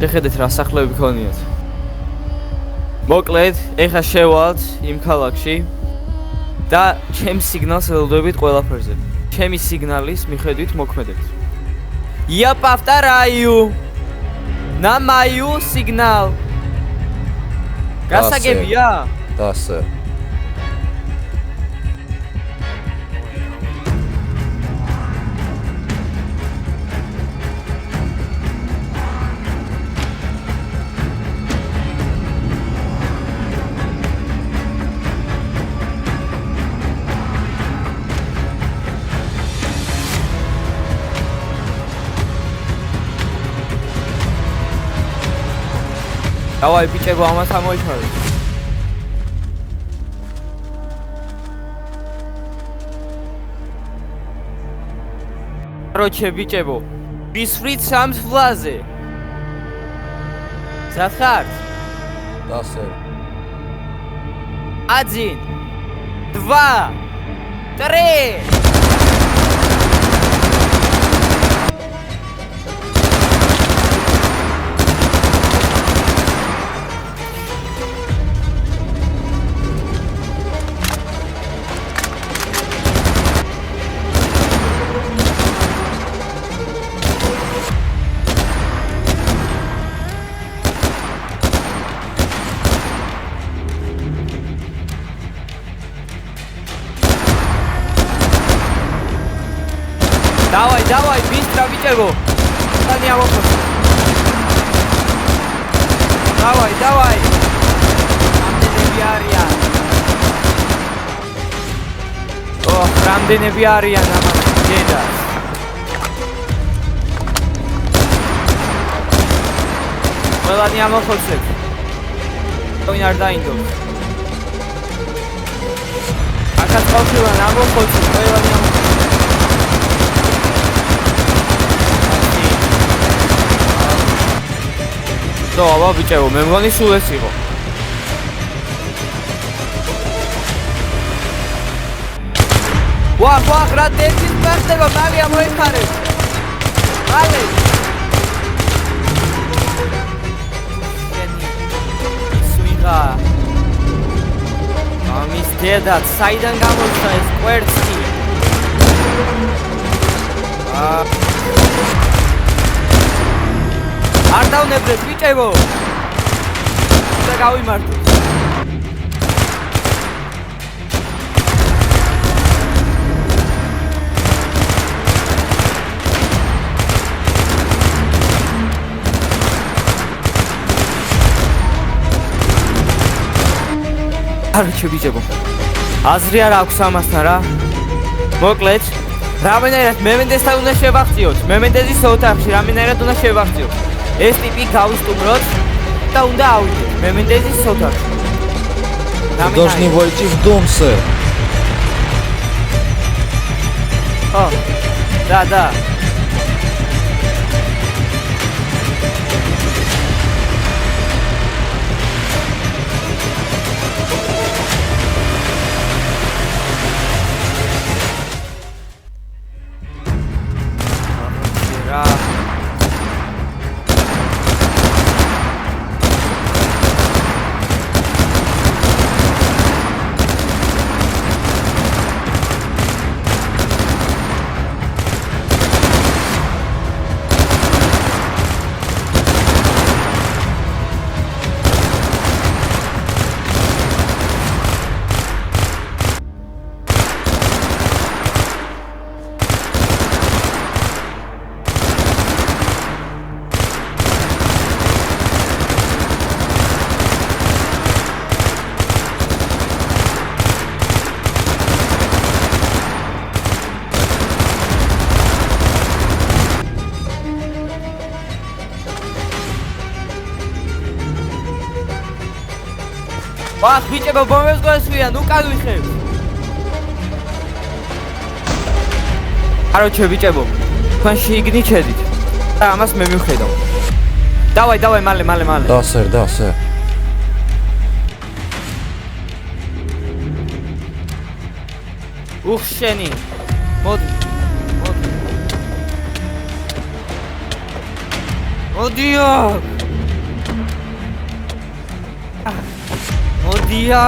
შეხედეთ რა სახლები ქონიათ. მოკლედ, ეხა შევალთ იმ ქალაქში და ჩემს სიგნალს ელოდებით ყველაფერზე. ჩემი სიგნალის მიხედვით მოქმედებთ. Я повторяю. На мою сигнал. Გასაგებია? Да, сэр. Давай, ბიჭებო, ამას ამოიჩავეთ. Короче, ბიჭებო, ისვრით სამს ვლაზე. Სათხარ? Да, сэр. 1, 2, 3. Давай, быстро, битего. Стань вопрос. Давай. რამდენები არიან ამას დედას. ყველანი ამოხოცეთ. ვინ არ დაინდობს. აქაც ყოფილან ამოხოცეთ, ყველანი ამოხოცეთ. და აბა ბიჭებო, მე მგონი სულ ეს იყო. ვახ, რა დეცის პერსება, მალე ამოიხარეთ. მალე. სუიღა. ამის დედა, საიდან გამოჩნდა ეს კვერცხი? არ დავნებდეთ ბიჭებო. და გავიმართოთ. არჩე ბიჭებო. აზრი არ აქვს ამასთან რა. მოკლედ, რამენერად მემენდესთან უნდა შევახციოთ. მემენდესის ოთახში რამენერად უნდა შევახციოთ. ეს ტიპი გავისტუმროთ და უნდა ავიდეთ მემენდესის ოთახში. Должны войти в дом, сэр. Да. ვახ, ბიჭებო, ბომბებს გვესვიან, უკან ვიხევთ. Короче, ბიჭებო, თქვენ შიგნით შედით. და ამას მე მივხედავ. Давай, მალე. Да, сэр, да, сэр. უხ შენი. მოდი. მოდიო. მოდია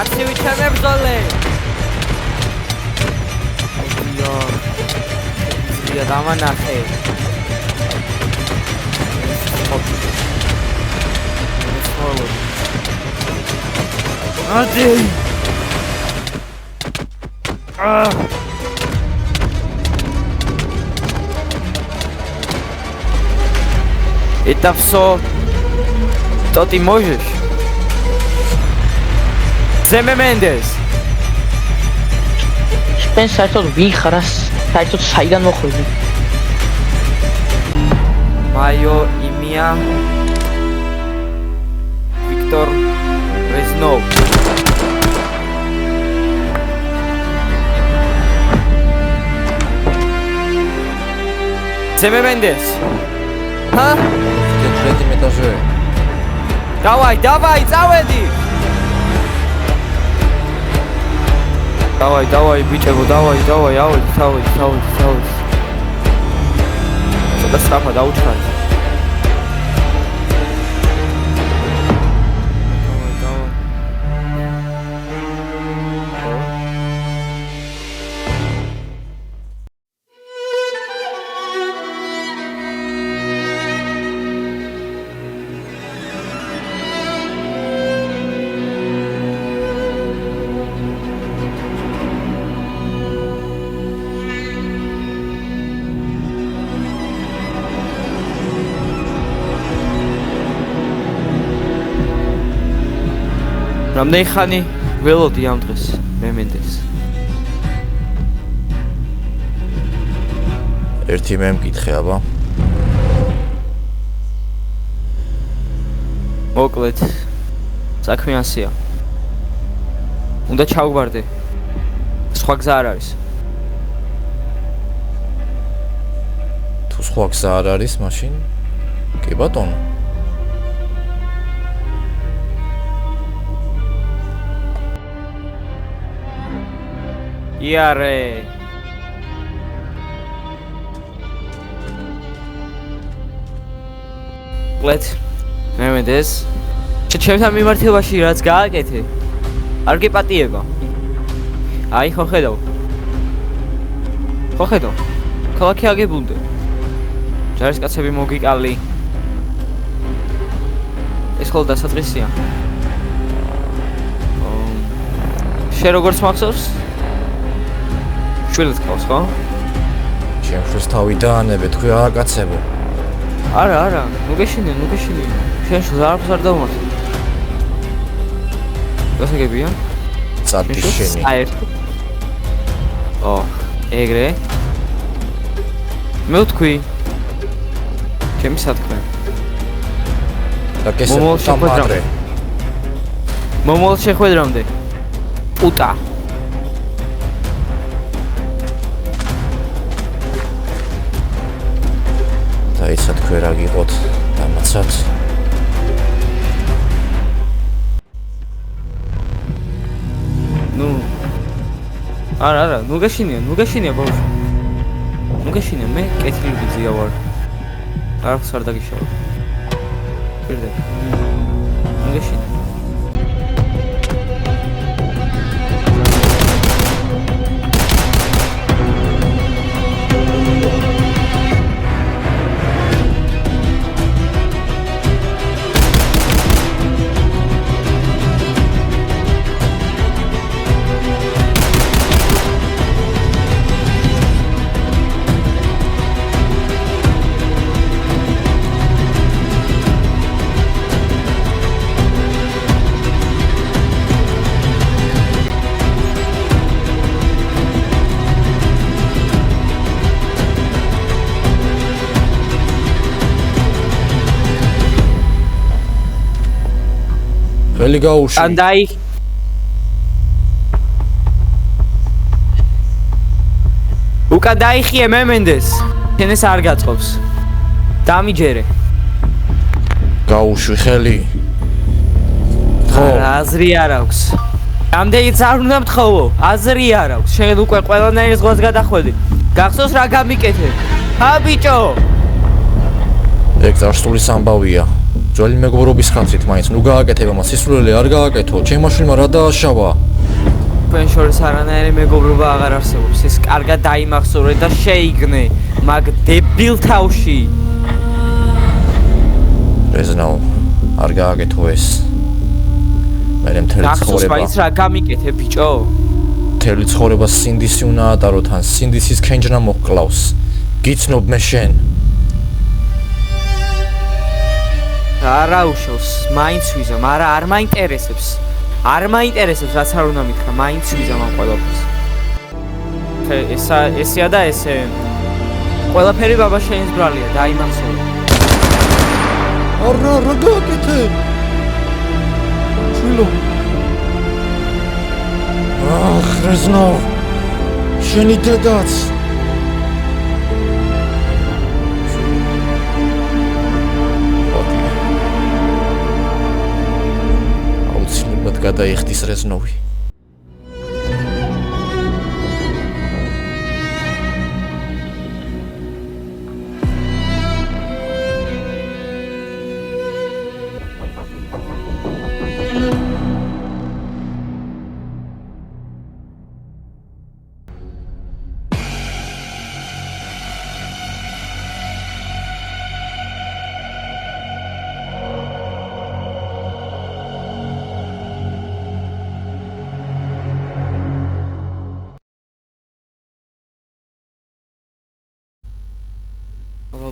Archivi çemebzole. Ya dama nahe. Hadi. Это все. То ты можешь? Zeme Mendes. შენ საერთოდ ვინ ხარ? საერთოდ საიდან მოხვედი? Мое имя Виктор Резнов. Zeme Mendes. Ha? Третьем этаже. Давай, заведи. Давай, бичего, давай, авой. Сюда страпа, да, учхай. Давай. რამდენი ხანი ველოდი ამ დღეს მე მინდეს ერთი მე მკითხე აბა მოკლედ საქმე ასეა უნდა ჩავგვარდე სხვა გზა არ არის თუ სხვა გზა არ არის მაშინ კი ბატონო იარე კლეთ მე მენდეს ჩემთან მიმართებაში რაც გააკეთე არ გეპატიება აი ხო ხედავ ქალაქი აგებულდე ჯარისკაცები მოგიკალი ეს ხოლმე დასაწყისია შენ როგორც მახსოვს შვილს ყავს ხო? ჩემს თავი დაანებე თქვი რა კაცებო არა, ნუ გეშინე. შენ შეზარებს არ დავმართ. გასაგებია? წადი შენი. ეგრე. მე ვთქვი. ჩემი სათქმე. და კესე თამადრე. მომავალ შეხვედრამდე. პუტა. ისა თქვენ რა გიყოთ დამაცად ნუ არა ნუ გაშინია ბავშვი ნუ გაშინია მე კეთილი ვიზია ვარ არც არ დაგიშავა პირდე ნუ გაშინია ველი გაუში ანდაი უკან დაიხიე მე მენდეს შენ ეს არ გაწყობს დამიჯერე გაუშვი ხელი. ხო, აზრი არ აქვს. ამდენიც არ უნდა მთხოვო, აზრი არ აქვს. შენ უკვე ყველანაირ ზღვას გადახვედი. გახსოვს რა გამიკეთებ? ბიჭო. ეგ წარსულის ამბავია. ძველი მეგობრობის ხალხით მაინც ნუ გააკეთება მას სისულელე არ გააკეთო. ჩემმა შვილმა რა დააშავა? თქვენ შორის არანაირი მეგობრობა აღარ არსებობს. ეს კარგად დაიმახსოვრე და შეიგნე, მაგ დებილ თავში. რეზნაო, არ გააკეთო ეს. მე მთელი გახსოვს ცხოვრება. მაინც რა გამიკეთებ, ბიჭო? მთელი ცხოვრება სინდისი უნდა ატაროთ, ან სინდისის ქენჯნა მოჰკლავს. გიცნობ მე შენ. არა უშავს, მაინც ვიზა, მაგრამ არ მაინტერესებს. არ მაინტერესებს, რაც არ უნდა მითხრა, მაინც ვიზა ამ ყველაფერს. ესეა და ესე. ყველაფერი ბაბა შენის ბრალია, დაიმახსოვრე. არა, რა გააკეთე? შვილო. რეზნაო, შენი დედაც. აუცილებლად გადაიხდის რეზნოვი.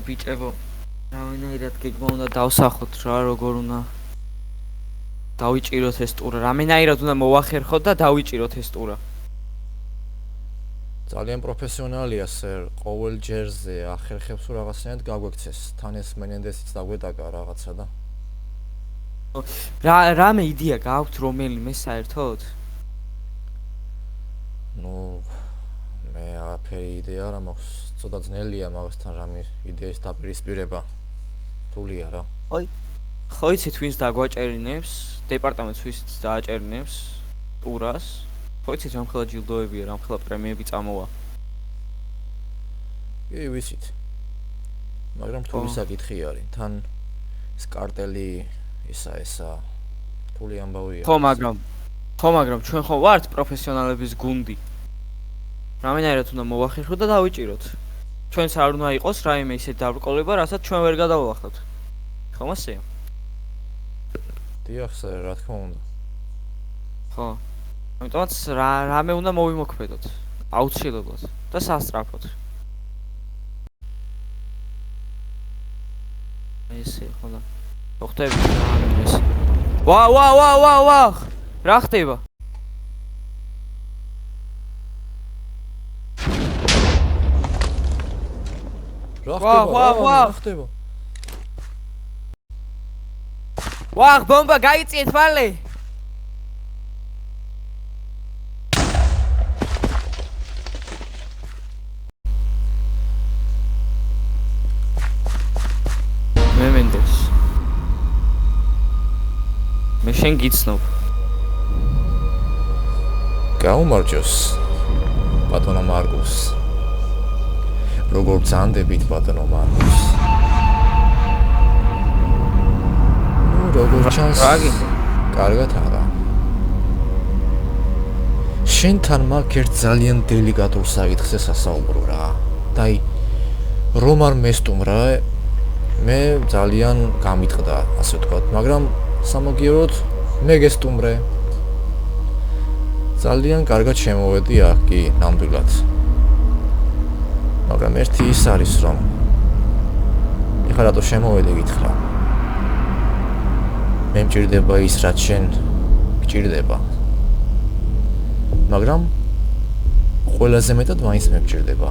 ბიჭებო, რამენაირად გეგმა უნდა დავსახოთ რა, როგორ უნდა დავიჭიროთ ეს ტურა, რამენაირად უნდა მოვახერხოთ და დავიჭიროთ ეს ტურა. ძალიან პროფესიონალია სერ, ყოველ ჯერზე ახერხებს თუ რაღაცნაირად გაგვექცეს. თან ეს მენენდესიც დაგვეტაკა რაღაცა და რამე იდეა გაქვთ რომელიმე საერთოდ? ნუ მე აღაფერი იდეა არ მაქვს. ცოტა ძნელია მაგასთან რამე იდეის დაპირისპირება. თულია რა. ხო იცით ვინც დაგვაჭერინებს, დეპარტამენტს ვინც დააჭერინებს ტურას. ხო იცით რამხელა ჯილდოებია, რამხელა პრემიები წამოვა. კი, ვიცით. მაგრამ რთული საკითხი არის. თან ეს კარტელი ისა რთული ამბავია. ხო, მაგრამ ჩვენ ხო ვართ პროფესიონალების გუნდი. რამენაირად უნდა მოვახერხოთ და დავიჭიროთ. ჩვენს არ უნდა იყოს რაიმე ისეთი დაბრკოლება, რასაც ჩვენ ვერ გადავახავთ. ხომ ასეა? დიახ, სერ, რა თქმა უნდა. ხო. ამიტომაც რამე უნდა მოვიმოქმედოთ. აუცილებლად და სასწრაფოდ. ესე ხო და. ხოხტები რა ეს. ვა! რა ხდება? რა ხდება? ვახ, ბომბა გაიწიეთ მალე. მემენდეს. მე შენ გიცნობ. გაუმარჯოს ბატონო მარკუს. როგორ ძანდებით ბატონო მარკუს. როგორ ჩანს? კარგად არა. შენთან მაქვს ერთ ძალიან დელიკატურ საკითხზე სასაუბრო რა. დაი რომ არ მესტუმრა, მე ძალიან გამიტყდა, ასე ვთქვათ, მაგრამ სამოგიეროდ მე გესტუმრე. ძალიან კარგად შემოვედი აქ კი ნამდვილად. მაგრამ ერთი ის არის რომ ეხლა რატო შემოვედი გითხრა. მე მჭირდება ის რაც შენ გჭირდება. მაგრამ ყველაზე მეტად მაინც მე მჭირდება.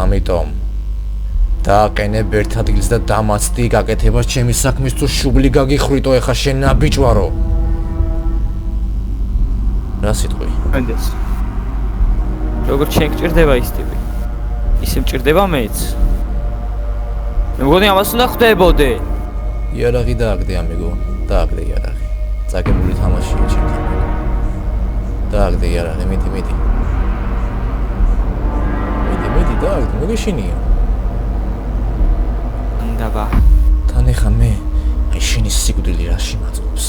ამიტომ დააყენებ ერთ ადგილს და დამაცდი გაკეთებას ჩემი საქმის თუ შუბლი გაგიხრიტო ეხა შენ ნაბიჭვარო. რა სიტყვი? მენდეს. როგორ შენ გჭირდება ის ტიპი? ისე მჭირდება მეც. მე მგონი ამას უნდა ხვდებოდე. იარაღი დააგდე ამიგო, დააგდე იარაღი. წაგებული თამაშია ჩემთან. დააგდე იარაღი, მიდი. მიდი დააგდე, მოგეშინია. ანდაბა. თან ეხა მე აი შენი სიკვდილი რაში მაწყობს.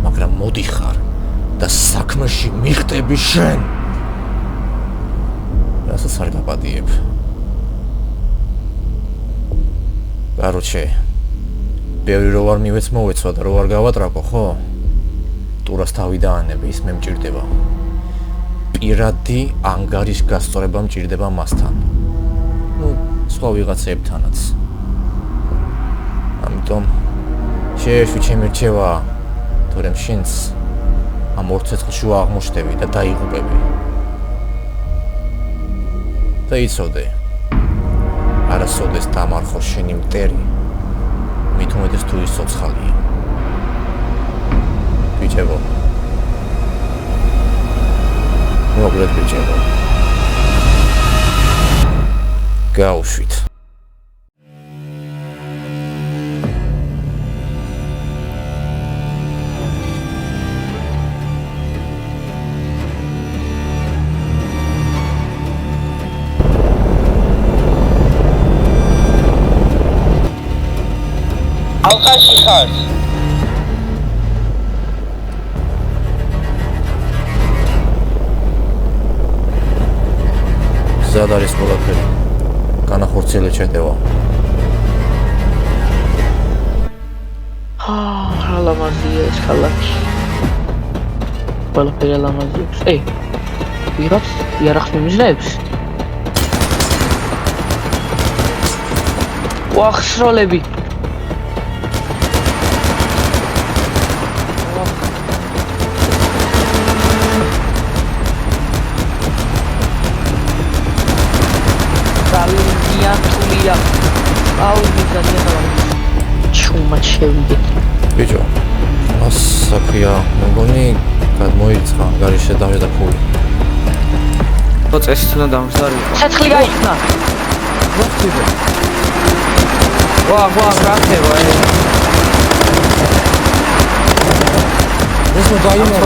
მაგრამ მოდიხარ და საქმეში მიხტები შენ. რასაც არ გაპატიებ. კაროჩე. ბევრი რო არ მივეც მოვეცვა და რო არ გავატრაკო, ხო? ტურას თავი დაანები, ის მე მჭირდება. პირადი ანგარის გასწორება მჭირდება მასთან. ნუ, სხვა ვიღაცებთანაც. ამიტომ შეეშვი ჩემი რჩევა, თორემ შენც ამ ორ ცეცხლში აღმოჩნდები და დაიღუპები. და იცოდე, არასოდეს დამარხოს შენი მტერი, მით უმეტეს თუ ის ცოცხალია. ბიჭებო, მოგლეთ ბიჭებო, გაუშვით. ალყაში ხარ. ზად არის ყველაფერი. განახორციელე ჩედევა. რა ლამაზია ეს ქალაქი. ყველაფერი ლამაზია. ვიღაც იარაღს მიმიზნებს? ვახსროლები. ჩუმად შევიდე. ბიჭო, მას საქმეა, მეგონი გადმოიწყა, ანგარიში დავედა ფული. წესით უნდა დამხდარიყო. ცეცხლი გაიხსნა. ვახტიბო. ვა, გახდება ეს მოდაიმო.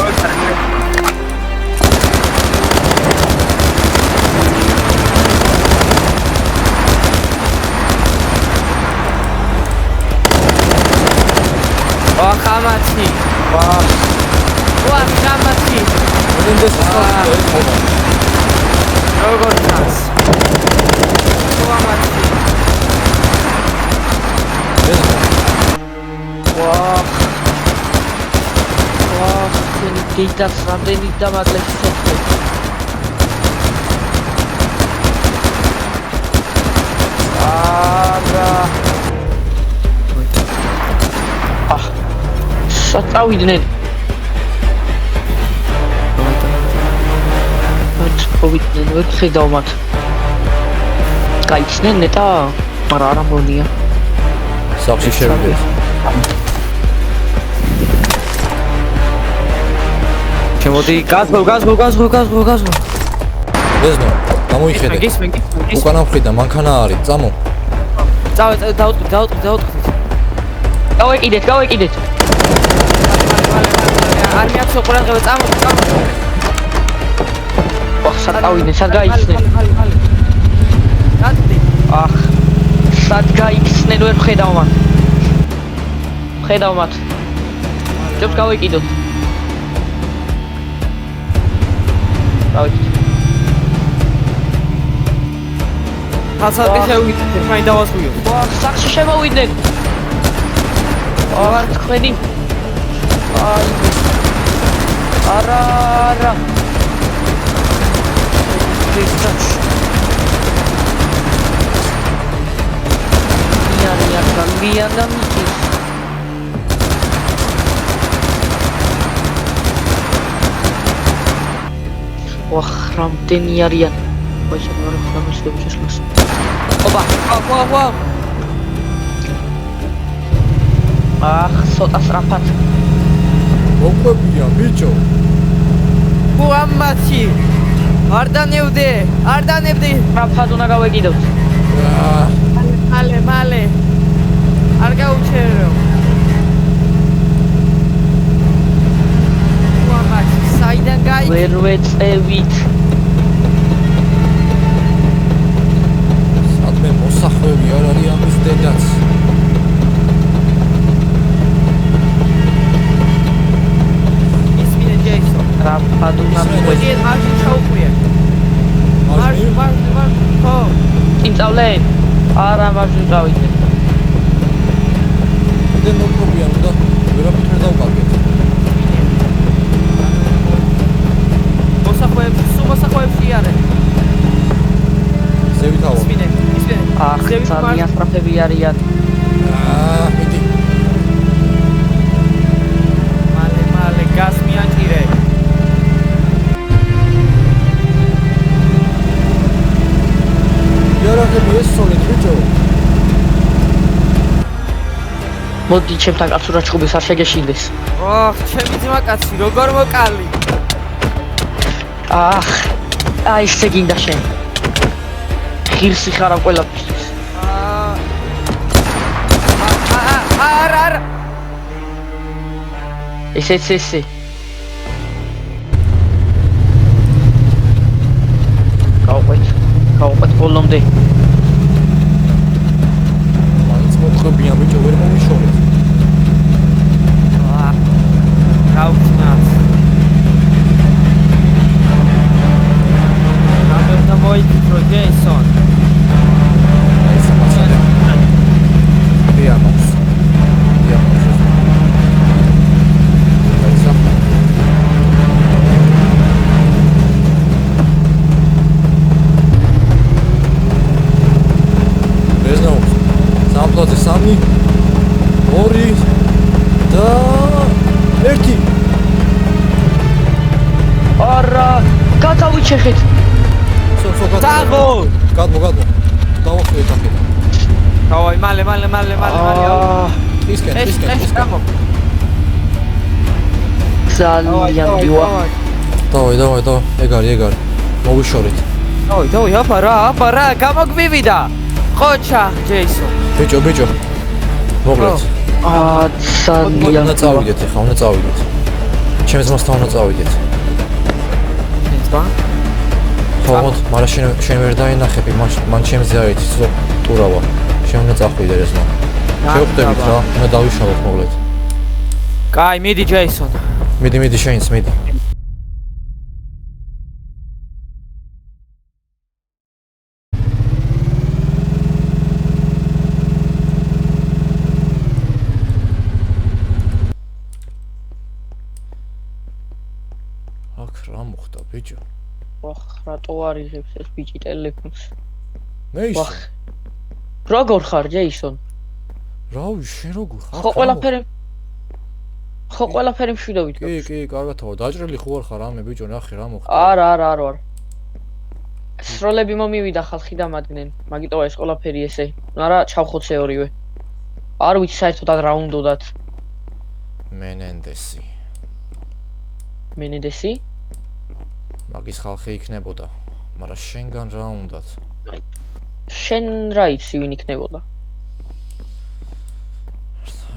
ხამათი. ხამათი. მენდეს ახლა როგორ ჩანს? ხამათი. დედას რამდენი დამაგლებს ცეცხლი. წავიდნენ. წავიდნენ, ვერ ხედავ მათ. გაიქცნენ ნეტა, მაგრამ არ ამბონია. სახში შევიდეთ. შემოდი, გაზღო. ეზნო, გამოიხედე. გისმენ. უკანა მხრიდან მანქანა არის, წამო. დაუწყდით. გავეკიდეთ. არ მეაქვსო ყურადღება, წამო. სად გავიდნენ, სად გაიქცნენ? სად გაიქცნენ, ვერ ხედავ მათ. ჯობს გავეკიდოთ. ხალხი შევიდეთ, მაინ დავასვიოთ. სახში შემოვიდნენ. თქვენი. არა. Cambiando amiguis. რამდენი არიან? ვაჟა, რა ხამაშები შეშლას. ოპა, ვაუ. ცოტა სწრაფად. მოყვებია, ბიჭო. ამათი. არ დანებდე. სწრაფად უნდა გავეკიდოთ. მალე. არ გაუჩერებო. ვერ ვეწევით. სადმე მოსახვევი არ არის ამის დედაც. ისმინე ჯეისონ. რა ფადუნა მოდი მარში ჩაუყვია. მარში. ხო. წინწავლე? არა მარში წავიდე. დენ მოკრობიან და ვერაფერ ვერ დავკარგეთ. მოსახვეებში არე. ზევითაო. ისმინე. ახ, ძალიან სწრაფები არიან. მიდი. მალე გას მიაჭირე. იარაღები ესწოლეთ ბიჭო. მოდი ჩემთან კაცურა ჭუბის არ შეგეშინდეს. ოხ, ჩემი ძმა კაცი, როგორ მოკალი. ახ, აი ესე გინდა შენ. ღირსი ხარ ამ ყველაფერს. არა. ესე. გავყვეთ ბოლომდე. მაინც მოკრობიან ბიჭო ვერ მომიშორეთ. გაუჩნდათ. რამე მოიწრო ჯეისონ. ეს მასალე. დიამოს. სამი 2 და 1 არა გადავიჩეხეთ დაგო გადმო დავახვიეთ ახლა დავაი მალე ისკენ გამო ძალიან მივა დავაი ეგარი მოვიშორეთ დავაი აფარა გამოგვივიდა ხოჩა ჯეისონ ბიჭო მოგლეთ ძალიან უნდა წავიდეთ ახლა უნდა წავიდეთ ჩემს მასთან უნდა წავიდეთ თვა ხო მაგრამ შენ ვერ დაინახები მან ჩემზე არის ცოტა ტურავა შენ უნდა წახვიდე ესმა შევხვდებით რა უნდა დავიშალოთ მოგლეთ კაი მიდი ჯეისონ მიდი შენს მიდი რა მოხდა ბიჭო? ვახ, რატო არიღებს ეს ბიჭი ტელეფონს? მე ის ვახ. როგორ ხარ, ჯეისონ? რავი, შენ როგორ ხარ? ხო, ყველაფერი მშვიდობით. კი, კარგათაო, დაჭრილი ხო არ ხარ ამე ბიჭო, ნახე რა მოხდა? არა. სროლები მომივიდა ხალხი დამადგნენ, მაგიტოა ეს ყველაფერი ესე. არა, ჩავხოცე ორივე. არ ვიცი საერთოდ რა უნდათ. მენენდესი? მაგის ხალხი იქნებოდა, მაგრამ შენგან რა უნდათ? შენ რა იცი ვინ იქნებოდა?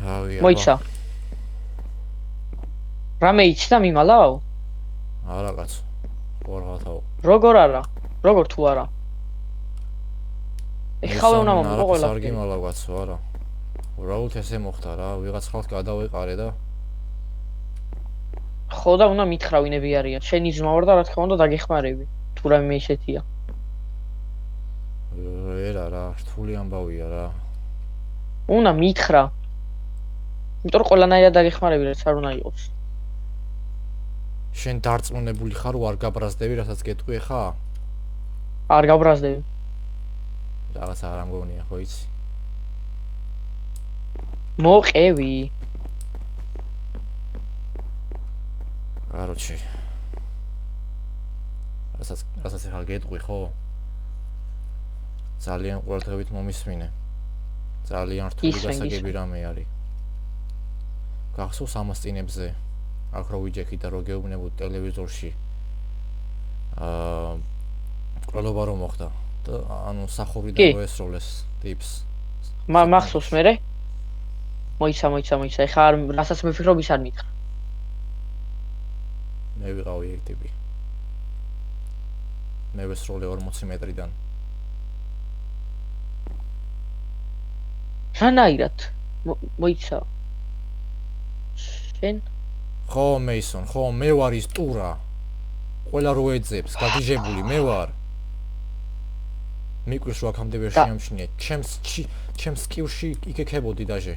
რავი, მოიცა. რამე იცი და მიმალავ? არა კაცო. ვარღათაო. როგორ არა? როგორ თუ არა? ეხავე უნდა მომყო ყველა. არ გიმალავ კაცო, არა. უბრალოდ ესე მოხდა რა, ვიღაც ხალხს გადავეყარე და ხო და უნდა მითხრა ვინები არიან. შენი ძმა ვარ და რა თქმა უნდა დაგეხმარები. თუ რამე ისეთია. რა, რთული ამბავია რა. უნდა მითხრა. იმიტომ რომ ყველანაირად დაგეხმარები, რაც არ უნდა იყოს. შენ დარწმუნებული ხარ, არ გაბრაზდები, რასაც გეტყვი ხა? არ გაბრაზდები. რაღაც არ ამგონია, ხო იცი? მოყევი. Короче. რასაც ახლა გეტყვი, ხო? ძალიან ყურადღებით მომისმინე. ძალიან რთული გასაგები რამე არის. გახსოვს ამასწინებზე? აქ რო ვიჯექი და რო გეუბნებოდ ტელევიზორში. ყროლობა რომ მოხდა და ანუ სახურიდან რო ესროლეს ტიპს. მახსოვს მერე? მოიცა. ეხლა რასაც მიფიქრობ ის არ მითხრა. მე ვიყავი ეგ ტიპი. მე ვესროლე 40 მეტრიდან. რანაირად მოიცა შენ ხო მეისონ, ხო მე ვარ ის ტურა. ყველა რო ეძებს, გაგიჟებული მე ვარ. მიკვირს რო აქამდე ვერ შეამჩნიე. ჩემს კივში იქექებოდი დაჟე.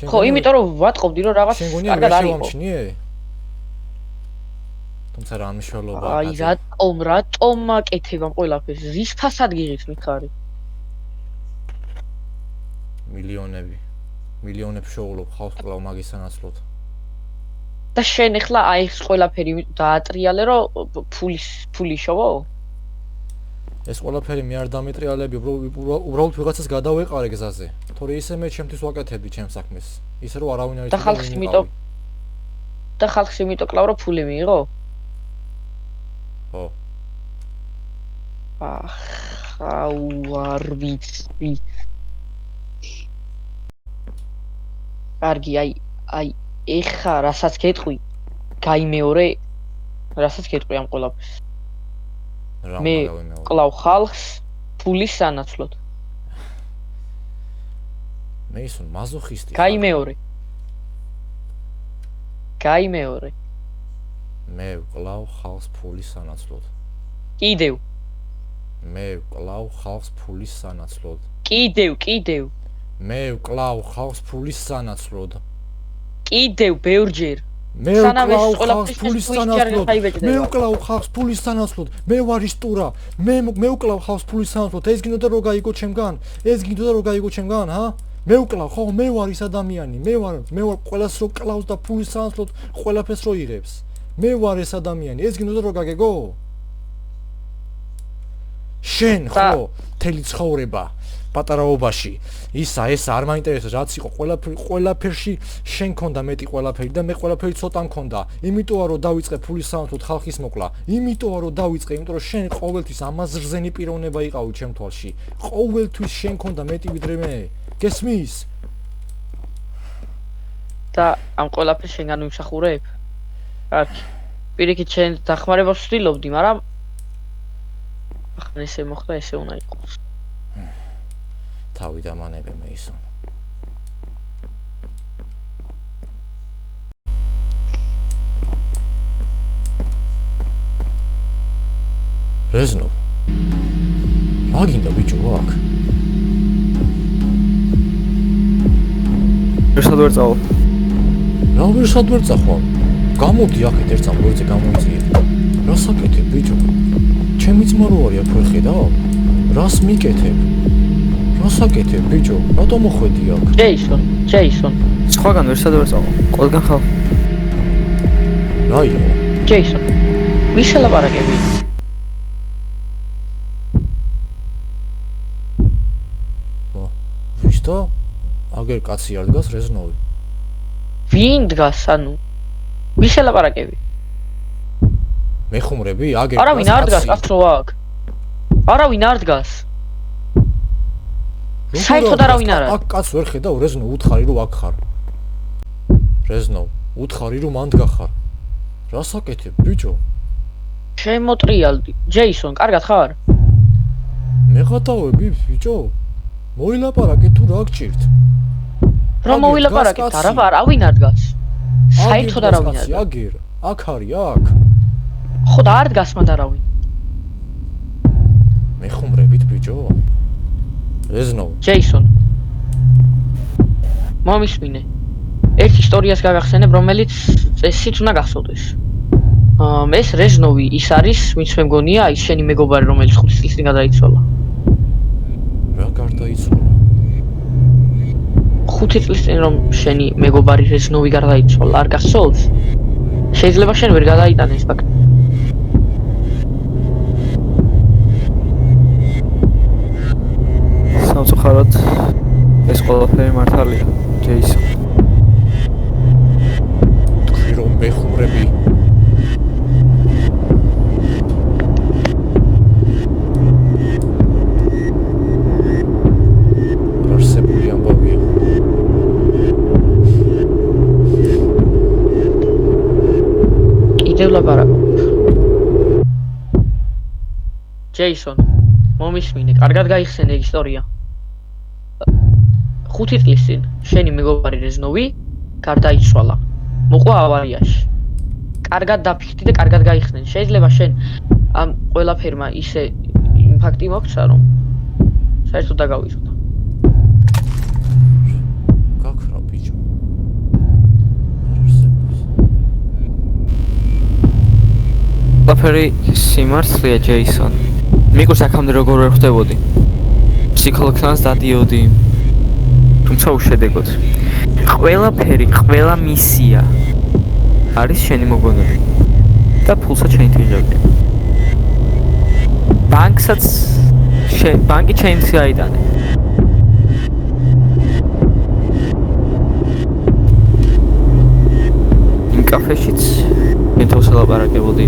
ხო, იმიტომ რომ ვატყობდი რომ რაღაც კარგად არ იყო. შეამჩნიე? თუმცა რა მნიშვნელობა აი, რატომ აკეთებ ამ ყველაფერს? რის ფასად გიღებს მითხარი? მილიონებს შოულობ ხავს კვლავ მაგის სანაცვლოდ. და შენ ახლა აი ეს ყველაფერი დაატრიალე რომ ფული შოვო? ეს ყველაფერი მე არ დამეტრიალები, უბრალოდ ვიღაცას გადავეყარე გზაზე. თორე ისე მე ჩემთვის ვაკეთებდი ჩემს საქმეს. ისე რომ არავინ არ იცოდა. და ხალხს იმიტომ კლავ რომ ფული მიიღო? ხო. არ ვიცი. კარგი, აი ეხა რასაც გეტყვი, გაიმეორე, რასაც გეტყვი ამ ყველაფერს. მე კლავ ხალხს ფულის სანაცვლოდ. მე ისო მაზოხისტი. გაიმეორე. მე კლავ ხალხს ფულის სანაცვლოდ. კიდევ. მე კლავ ხალხს ფულის სანაცვლოდ. კიდევ. მე კლავ ხალხს ფულის სანაცვლოდ. კიდევ ბევრჯერ. მე კლავ ხალხს ფულის სანაცვლოდ. მე კლავ ხალხს ფულის სანაცვლოდ. მე ვარ ის ტურა. მე კლავ ხალხს ფულის სანაცვლოდ. ეს გინდოდა რომ გაიგო ჩემგან? ჰა? მე ვკლავ, ხო, მე ვარ ის ადამიანი. მე ვარ ყველას რო კლავს და ფულის სანაცვლოდ ყველაფერს რო იღებს. მე ვარ ეს ადამიანი. ეს გინდოდა რომ გაგეგო? შენ ხო, თელი ცხოვრება პატარაობაში. ისა არ მაინტერესებს რაც იყო ყველაფერში შენ ქონდა მეტი ყველაფერი და მე ყველაფერი ცოტა მქონდა. იმიტოა რომ დავიწყე ფულის სანაცვლოდ ხალხის მოკლა. იმიტომ რომ შენ ყოველთვის ამაზრზენი პიროვნება იყავი ჩემ თვალში. ყოველთვის შენ ქონდა მეტი ვიდრე მე. გესმის? და ამ ყველაფერს შენ განვიმსახურებ? კარგი. პირიქით შენ დახმარებას ვცდილობდი, მაგრამ ახლა ესე მოხდა, ესე უნდა იყოს. თავი დამანებე მე ისო. რეზნო. აგინდა ბიჭო აქ. ვერსად ვერ წავალ. რა ვერსად ვერ წახვალ? გამოდი აქეთ ერთ სამ გვერდზე გამოიწიე. რა საკეთებ ბიჭო? ჩემი ძმა რო არის აქ ვერ ხედავ? რას მიკეთებ? რა საკეთებ ბიჭო? რატომ მოხვედი აქ? ჯეისონ. სხვაგან ვერსად ვერ წავალ. ყველგან ხალ. რა იყო? ჯეისონ. ვის ელაპარაკები? ვის და? აგერ კაცი არ დგას რეზნოვი. ვინ დგას ანუ? ვის ელაპარაკები? მეხუმრები? აგერ არავინ არ დგას ახლა აქ. არავინ არ დგას. საერთოდ არავინ არ არის. აქ კაც ვერ ხედავ რეზნო უთხარი რომ აქ ხარ. რეზნო უთხარი რომ მანდ გახარ. რა საკეთებ ბიჭო? შემოტრიალდი. ჯეისონ, კარგად ხარ? მე ხატავები ბიჭო. მოილაპარაკე თუ რა გჭირთ? რა მოვილაპარაკეთ? არავინ არ დგას. საერთოდ არავინ არ დგას. აგერ, აქ არის აქ. ხო და არ დგას მანდ არავინ. მეხუმრებით ბიჭო? რეზნო. ჯეისონ. მომისმინე. ერთ ისტორიას გაგახსენებ, რომელიც წესით უნდა გახსოვდეს. ეს რეზნოვი ის არის, ვინც მე მგონია, ის შენი მეგობარი, რომელიც 5 წლის წინ გადაიცვალა. რა გარდაიცვალა? 5 წლის წინ რომ შენი მეგობარი რეზნოვი გარდაიცვალა, არ გახსოვს? შეიძლება შენ ვერ გადაიტანე ეს ფაქტი. სამწუხაროდ ეს ყველაფერი მართალია, ჯეისონ. თქვი რომ მეხუმრები არსებული ამბავია. კიდევ ლაპარაკობ. ჯეისონ, მომისმინე, კარგად გაიხსენე ისტორია. 5 წლის წინ შენი მეგობარი რეჟნოვი გარდაიცვალა. მოყვა ავარიაში. კარგად დაფიქრდი და კარგად გაიხსენე. შეიძლება შენ ამ ყველაფერმა ისე იმპაქტი მოქცა, რომ საერთოდ დაგავიწყდა. გაქრა ბიჭო. ყველაფერი სიმართლეა ჯეისონ. მიგოს აქამდე როგორ ვერ ხვდებოდი. ფსიქოლოგთან დადიოდი. თუმცა უშედეგოდ. ყველაფერი, ყველა მისია არის შენი მოგონილი. და ფულსაც შენ თიჟებდი. ბანკი შენს გაიტანე. იმ კაფეშიც მე თავს ელაპარაკებოდი.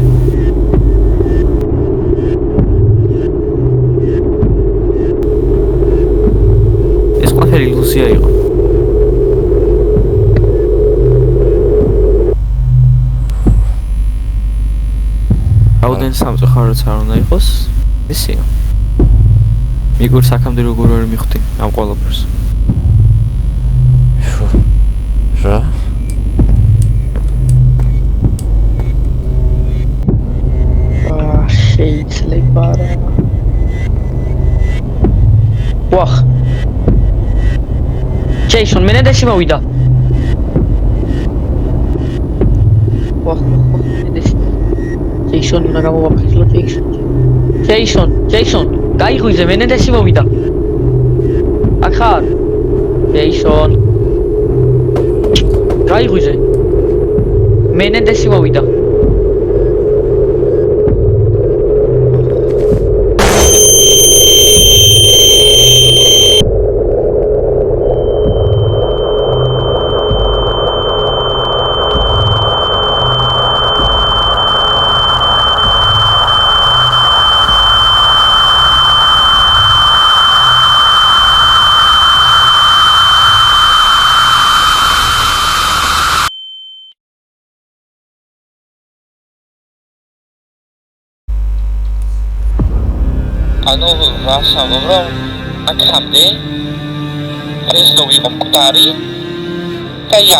ეს ყველაფერი ილუზია იყო. აუდენ სამწუხაროც არ უნდა იყოს, ისეა. მიგორს აქამდე როგორ ვერ მიხვდი ამ ყველაფერს. რა? შეიძლება რა. ვახ. ჯეისონ, მენედესი მოვიდა. ვახ, მენედესი. ჯეისონ, უნდა გამოვაფიქრო ჯეისონ. ჯეისონ, გაიღვიძე, მენედესი მოვიდა. აქ ხარ? ჯეისონ. გაიღვიძე. მენედესი მოვიდა. ანუ რასავობ რომ აქამდე რეჟნოვი იყო მკვდარი და იქ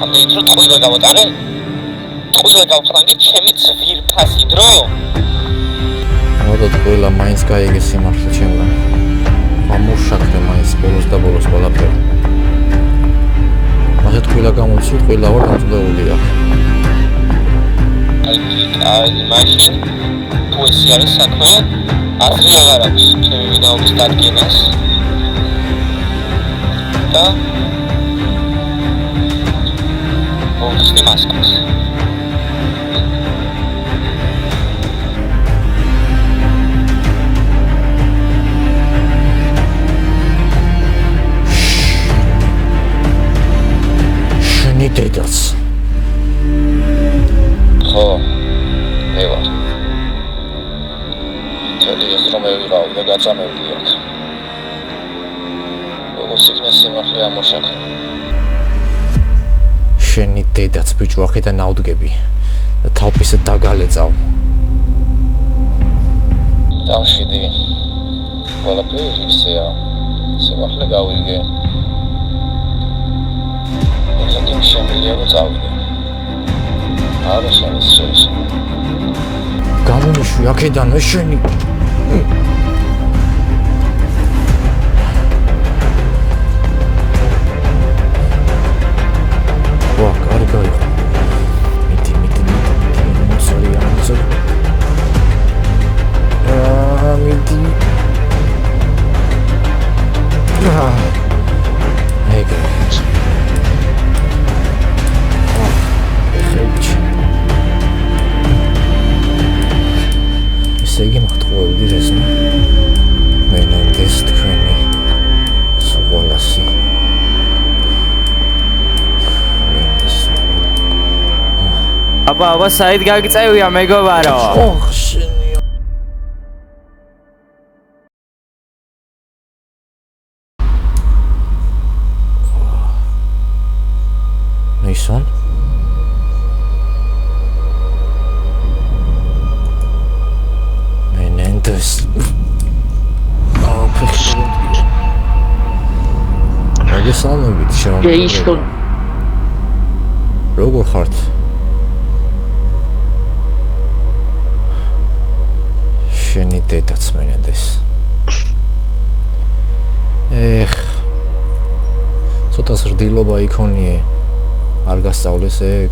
ამდე ის რო ტყუილე გავატარე ტყუილე გავხსანგე ჩემი ძვირფასი დრო მოდოთ ყველა მაინც გაიგე სიმართლე ჩემგან ამუშაქრე მაინც ბოლოს და ბოლოს ყველაფერი მაგეთ ყველა გამოცი ყველა ვარ დამწდეული აქ აი მაშინ თუ ეს არის საქმე აზრი აღარ აქვს ჩემი ვინაობის დადგენას და მოვხსნი მასკას შენი დედაც ხო მე ვარ ეს რომ ვიყავ და გაწამებდი აქ. როგორც იქნა სიმართლე ამოშაქრე. შენი დედაც ბიჭო აქედან ავდგები და თავფისად დაგალეწავ. დამშვიდი. ყველაფერი ისეა. სიმართლე გავიგე. ეხლა შემიძლია რომ წავიდე. არა შენს შენს. გამოიშვი აქედან შენი ვა, კარგი. მიდი, მოწოლია. მიდი. ეგრე. ესე იგი მოხტყოვდი რეზნა მენენდეს თქვენი სულასი აბა საით გაგიწევია მეგობარო ოხ შენია მეისონ Menendez მოგესალმებით ჯეისონ. როგორ ხართ? შენი დედაც მენენდეს. ცოტა სრდილობა იქონიე. არ გასწავლეს ეგ.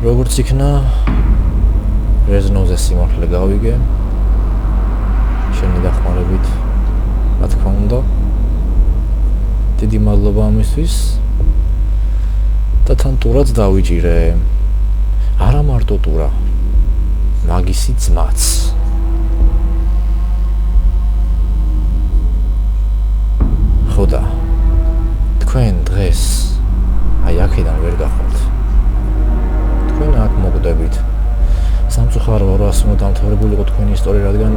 როგორც იქნა რეზნოზე სიმართლე გავიგე. შენი დახმარებით, რა თქმა უნდა. დიდი მადლობა ამისთვის. და თან ტურაც დავიჭირე. არა მარტო ტურა. მაგისი ძმაც. ხოდა თქვენ დღეს აი აქედან ვერ გახვალთ. თქვენ აქ მოგდებით. სამწუხარო რა უნდა დამთავრებული იყო თქვენი ისტორია, რადგან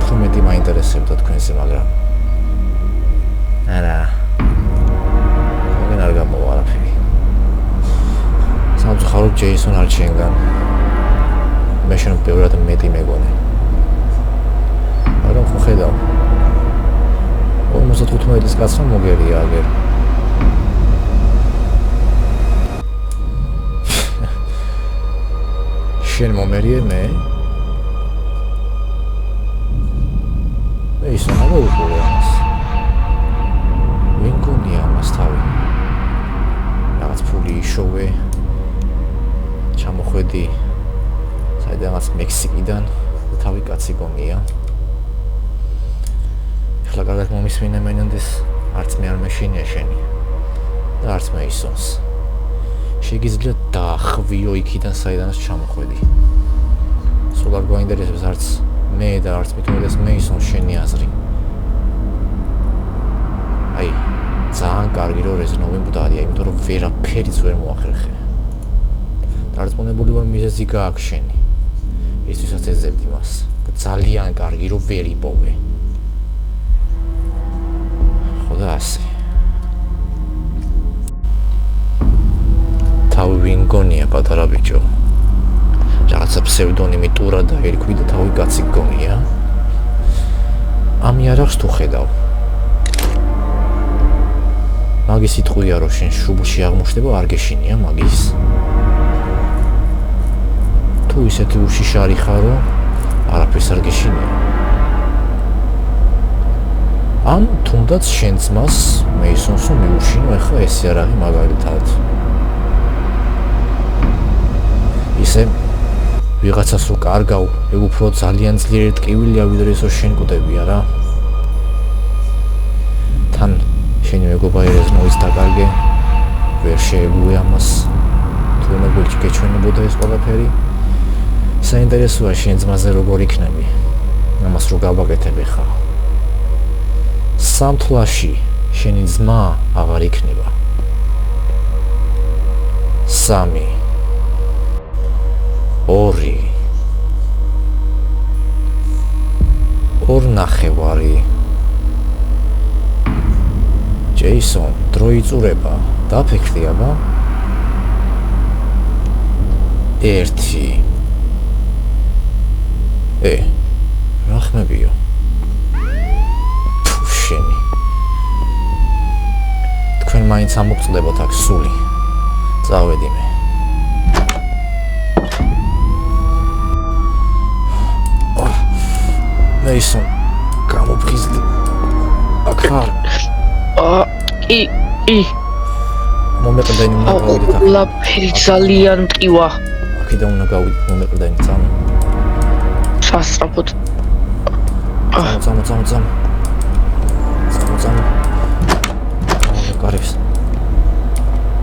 უფრო მეტი მაინტერესებდა თქვენზე, მაგრამ არა. თქვენ არ გამოვა არაფერი. სამწუხარო ჯეისონ არ ჩენგან. მე შენ ბევრად მეტი მეგონე. მაგრამ ხო ხედავ. 55 კაცმა მოგერია აგერ. შენ მომერიე მე? მე ისე მოვუყურე ამას. ვინ გონია ამას თავი? რაღაც ფული იშოვე. ჩამოხვედი საიდანაც მექსიკიდან და თავი კაცი გონია. ახლა კარგად მომისმინე მენენდეს, არც მე არ მეშინია შენი და არც მე ისონს. შეგიძლიათ დაახვიო იქიდან საიდანაც ჩამოხვედი. სულ არ გვაინტერესებს არც მე და არც მით უმეტეს მეისონს შენი აზრი. აი, ძალიან კარგი რომ რეზნოვი მკვდარია, იმიტომ რომ ვერაფერიც ვერ მოახერხე. დარწმუნებული ვარ მიზეზი გააქვს შენი. ისთვისაც ეძებდი მას. და ძალიან კარგი რომ ვერ იპოვე. ხოდა ასე. თავი ვინ გონია პატარა ბიჭო? რაღაცა ფსევდონიმი ტურა და ერქვი და თავი კაცი გონია? ამი არ აქვს თუ ხედავ. მაგის სიტყვია რომ შენ შუბლში აღმოჩნდება არ გეშინია მაგის. თუ ისეთი უშიშარი ხარო, არაფერს არ გეშინია. ან თუნდაც შენ ძმას მეისონსო მიუშინო, ეხლა ესე არ არის მაგალითად. ისე ვიღაცას რო კარგავ, ეგ უფრო ძალიან ძლიერი ტკივილია ვიდრე ისო შენ კვდებია რა. თან შენი მეგობარი რეზნოვის დაკარგე, ვერ შეეგუე ამას. თუ მეგობრში გეჩვენებოდა ეს ყველაფერი, საინტერესოა შენ ძმაზე როგორ იქნები. ამას რო გავაკეთებ ხა. სამთლაში შენი ძმა აღარ იქნება. 3 2 2.5 ჯეისონ დრო იწურება დაფიქრდი აბა 1 რა ხმებიო შენი თქვენ მაინც ამოგწდებოთ აქ სული წავედი მე მეისონ გამოფხიზდი აქ ხარ მომეყრდენი უნდა გავიდეთ აქ ლაფერი ძალიან მტკივა აქედან უნდა გავიდეთ მომეყრდენი წამო სასწრაფოდ წამო კარებს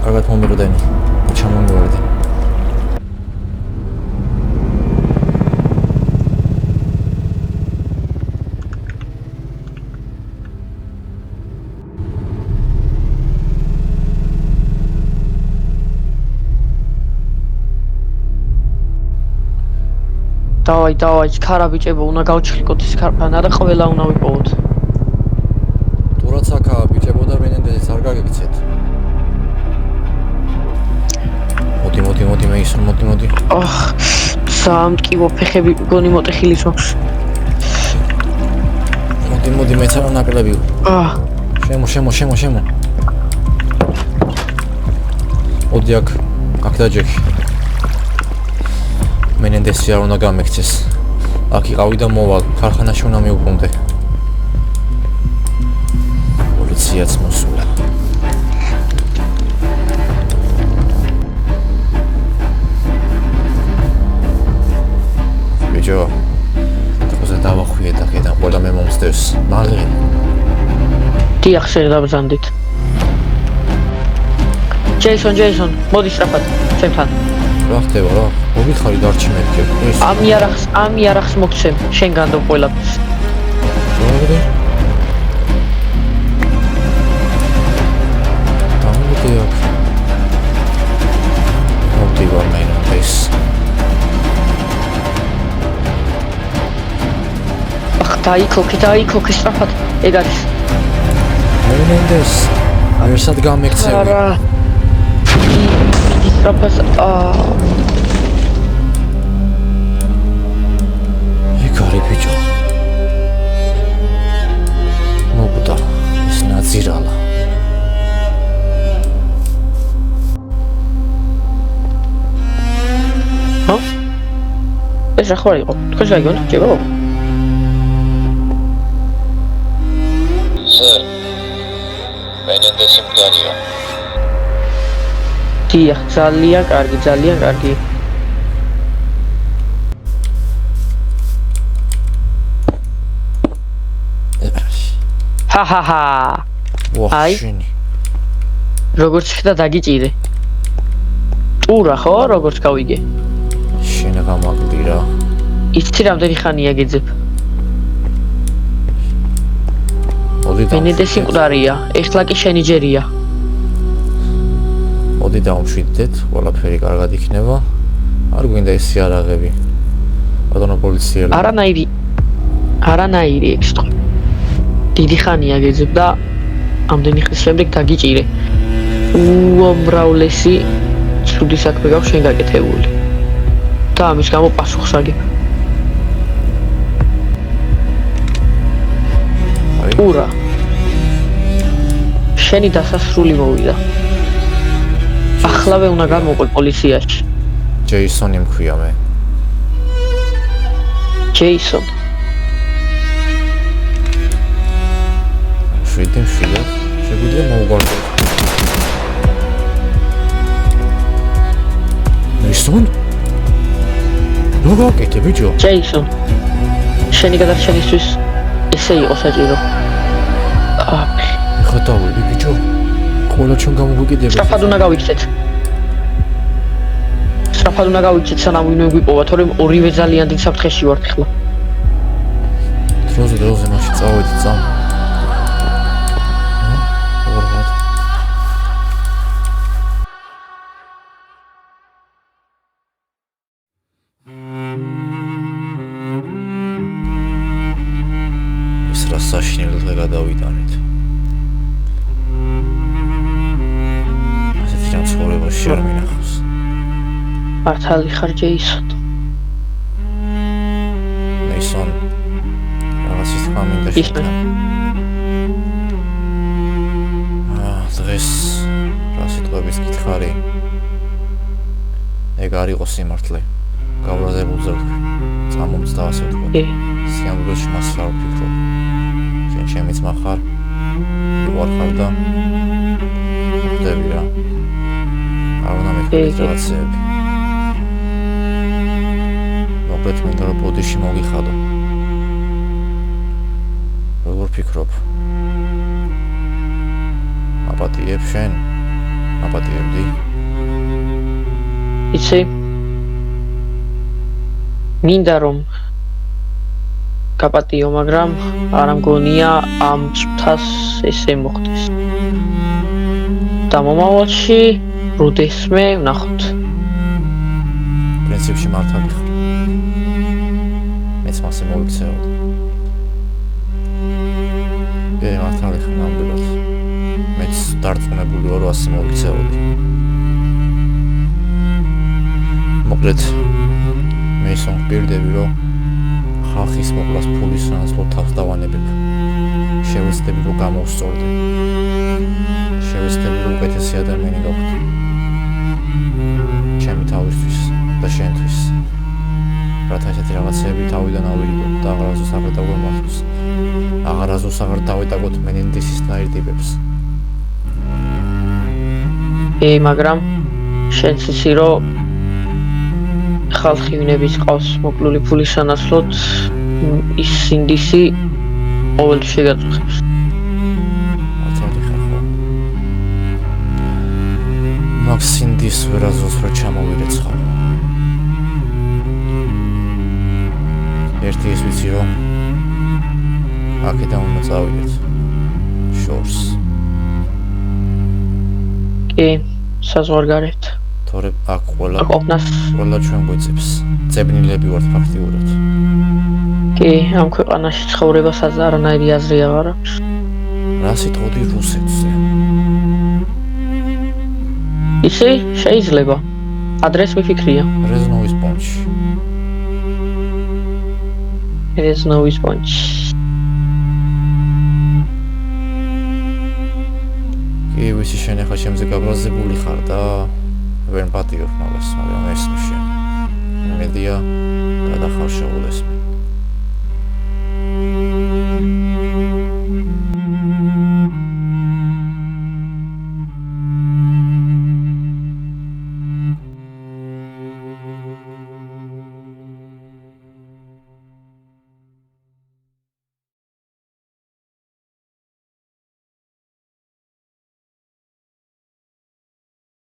კარგად მომეყრდენი ჩამომივარდი დავაი, ქარა ბიჭებო, უნდა გავჩხლიკოთ ის ქარფანა და ყველა უნდა ვიპოვოთ. ტურაც აქაა ბიჭებო და მენენდეზიც არ გაგიქცეთ. მოდი მეისონ, მოდი. სამტკივო ფეხები გონი მოტეხილიც მაქვს. მოდი მეც არ ნაკლები. შემო. მოდი აქ დაჯექი. მენენდესი არ უნდა გამექცეს. აქ იყავი და მოვალ, ქარხანაში უნდა მივუბრუნდე. პოლიციაც მოსულა. ბიჭო, თქოზე დავახვიე და ხედავ ყველა მე მომსდევს. მალე დიახ, შეგაბრძანდით. ჯეისონ, მოდი სწრაფად, ჩემთან. რა ხდება რა? მოგიხარი დარჩი მეთქე. ამ იარაღს მოგცემ, შენ განდო ყველაფერს. როგორ? ამიტომ მოდი ვამენა ეს. დაიქოქი სწრაფად, ეგ არის. მენენდეს ერთად გამექცევი. არა. სწრაფად, იგარი ბიჭო. მოგდა ეს ნაძირალა. ეს რა ხარ იყო? თქვენ შეგონთ, ჯებო? Sir, მენენდესი მდგარია. დიახ, ძალიან კარგი. ჰაჰაჰა. აი. ვაჰშინი. როგორც ხდა დაგიჭირე. ტურა ხო, როგორც გავიგე. შენ გამაგდი რა. იცი რამდენი ხანია გეძებ? მოდი მენენდესი მკვდარია, ეხლა კი შენი ჯერია. მოდი დავმშვიდდეთ, ყველაფერი კარგად იქნება. არ გვინდა ეს იარაღები. ბატონო პოლიციელი. არანაირი ექსტრო. დიდი ხანია გეძებ და ამდენი ხნის შემდეგ დაგიჭირე. უამრავლესი ცუდი საქმე გაქვს შენ გაკეთებული. და ამის გამო პასუხს აგებ. ურა. შენი დასასრული მოვიდა. ახლავე უნდა გამოყვე პოლიციაში. ჯეისონი მქვია მე. ჯეისონ. შვიდი, შეგვიძლია მოვუყარდე. ჯეისონ? რა გაკეთე ბიჭო? ჯეისონ. შენი გადარჩენისთვის ესე იყო საჭირო. ხატავები ბიჭო. ყველა ჩვენ გამოგვიკიდება. სწრაფად უნდა გავიქცეთ, სანამ ვინმე გვიპოვა, თორემ ორივე ძალიან დიდ საფრთხეში ვართ ახლა. დროზე მაშინ წავედი წამ. ეს რა საშინელი დღე გადავიტანეთ. ასეთი რამ ცხოვრებაში არ მინახავს. მართალი ხარ ჯეისონ. მეისონ რაღაცის თქმა მინდა შეთქვა. დღეს რა სიტყვების გითხარი? ეგ არ იყო სიმართლე. გავრაზებულზე ვთქვი. წამომწდა ასე ვთქვა. სიამოვნებაში მას არ ვფიქრობ. შენ ჩემიც მახარ. ვარხარ და ხვდები რა. არ უნდა მეკითხეთ რაღაცეები. მოკლედ მინდა რომ ბოდიში მოგიხადო. როგორ ფიქრობ? აპატიებ შენ? აპატიებდი? იცი? მინდა რომ გაპატიო, მაგრამ არ მგონია ამ წუთას ესე მოხდეს. და მომავალში როდესმე ვნახოთ. პრინციპში მართალი ხარ. მეც მასე მოვიქცეოდი. მართალი ხარ ნამდვილად. მეც დარწმუნებული ვარ, რომ ასე მოვიქცეოდი. მოკლედ მე ისონ ვპირდები, რომ ხალხის მოკვლას ფულის სანაცვლოდ თავს დავანებებ. შევეცდები რომ გამოვსწორდე. შევეცდები რომ უკეთესი ადამიანი გავხდე. ჩემი თავისთვის და შენთვის. რათა ესეთი რაღაცები თავიდან ავირიგოთ და აღარასდროს აღარ დაგვემართოს. აღარასდროს აღარ დავეტაგოთ მენენდესისნაირ ტიპებს. მაგრამ შენც იცი რომ ხალხი ვინების ყავს მოკლული ფულის სანაცვლოდ ის სინდისი ყოველთვის შეგაწუხებს. მართალი ხარ ხო? მაგ სინდის ვერაზოს რა ჩამოვირეცხავ. ერთი ის ვიცი რომ აქედან უნდა წავიდეთ. შორს. კი, საზღვარგარეთ. თორე აქ ყველა ყოფნას ჩვენ გვეცებს. ძებნილები ვართ ფაქტიურად. კი, ამ ქვეყანაში ცხოვრებასაც არანაირი აზრი აღარ აქვს. რა სიტყვოდი რუსეთზე? ისე შეიძლება. ადრეს მიფიქრია. რეზნოვის პონჩი. რეზნოვის პონჩი. კი, ვიცი შენ ახლა ჩემზე გაბრაზებული ხარ და ვერ მპატიობ მაგას, მაგრამ ეს შენ. მედია გადახარშაულ ესმე.